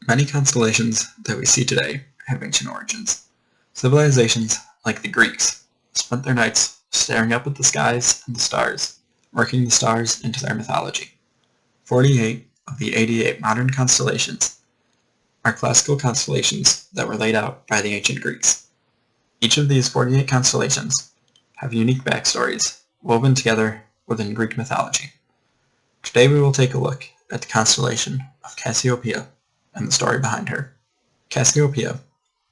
Many constellations that we see today have ancient origins. Civilizations, like the Greeks, spent their nights staring up at the skies and the stars, working the stars into their mythology. 48 of the 88 modern constellations are classical constellations that were laid out by the ancient Greeks. Each of these 48 constellations have unique backstories woven together within Greek mythology. Today we will take a look at the constellation of Cassiopeia and the story behind her. Cassiopeia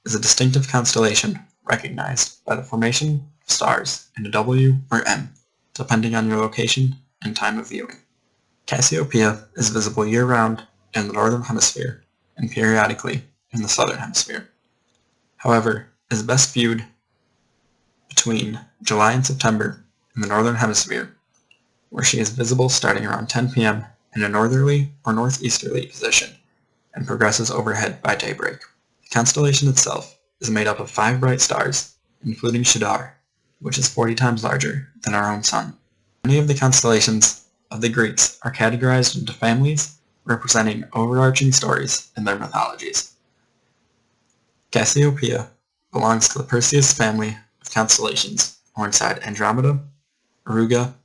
is a distinctive constellation recognized by the formation of stars in a W or M, depending on your location and time of viewing. Cassiopeia is visible year-round in the northern hemisphere and periodically in the southern hemisphere. However, it is best viewed between July and September in the northern hemisphere, where she is visible starting around 10 p.m. in a northerly or northeasterly position and progresses overhead by daybreak. The constellation itself is made up of 5 bright stars, including Shadar, which is 40 times larger than our own sun. Many of the constellations of the Greeks are categorized into families representing overarching stories in their mythologies. Cassiopeia belongs to the Perseus family of constellations alongside Andromeda, Auriga,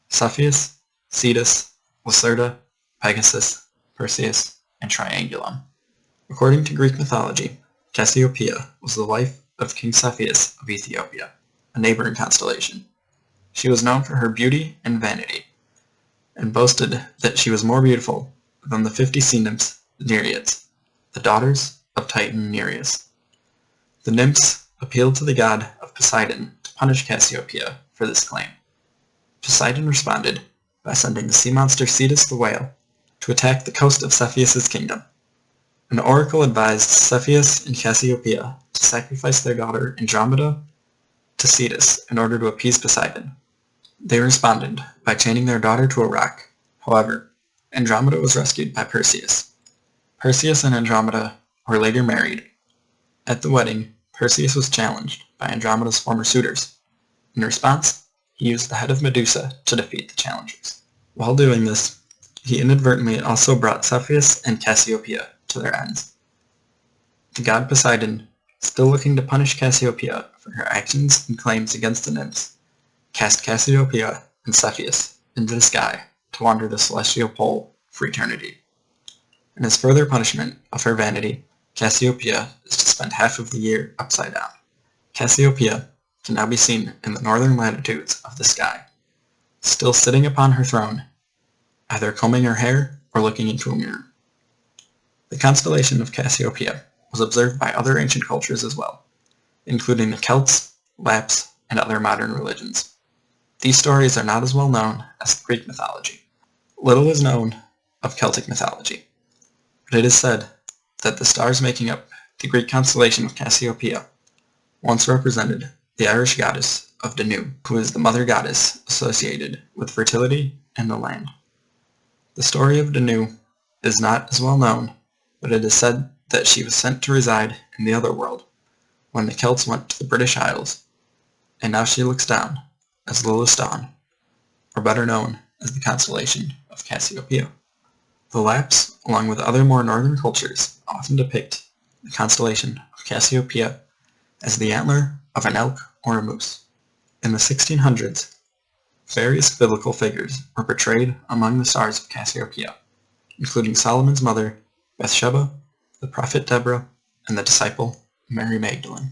Cepheus, Cetus, Lacerta, Pegasus, Perseus, and Triangulum. According to Greek mythology, Cassiopeia was the wife of King Cepheus of Ethiopia, a neighboring constellation. She was known for her beauty and vanity, and boasted that she was more beautiful than the 50 sea nymphs, the Nereids, the daughters of Titan Nereus. The nymphs appealed to the god of Poseidon to punish Cassiopeia for this claim. Poseidon responded by sending the sea monster Cetus the whale to attack the coast of Cepheus' kingdom. An oracle advised Cepheus and Cassiopeia to sacrifice their daughter Andromeda to Cetus in order to appease Poseidon. They responded by chaining their daughter to a rock. However, Andromeda was rescued by Perseus. Perseus and Andromeda were later married. At the wedding, Perseus was challenged by Andromeda's former suitors. In response, he used the head of Medusa to defeat the challengers. While doing this, he inadvertently also brought Cepheus and Cassiopeia to their ends. The god Poseidon, still looking to punish Cassiopeia for her actions and claims against the nymphs, cast Cassiopeia and Cepheus into the sky to wander the celestial pole for eternity. In his further punishment of her vanity, Cassiopeia is to spend half of the year upside down. Cassiopeia can now be seen in the northern latitudes of the sky, still sitting upon her throne, either combing her hair or looking into a mirror. The constellation of Cassiopeia was observed by other ancient cultures as well, including the Celts, Lapps, and other modern religions. These stories are not as well known as Greek mythology. Little is known of Celtic mythology, but it is said that the stars making up the Greek constellation of Cassiopeia once represented the Irish goddess of Danu, who is the mother goddess associated with fertility and the land. The story of Danu is not as well known, but it is said that she was sent to reside in the other world when the Celts went to the British Isles, and now she looks down as Lilith's Dawn, or better known as the constellation of Cassiopeia. The Lapps, along with other more northern cultures, often depict the constellation of Cassiopeia as the antler of an elk or a moose. In the 1600s, various biblical figures were portrayed among the stars of Cassiopeia, including Solomon's mother, Bathsheba, the prophet Deborah, and the disciple Mary Magdalene.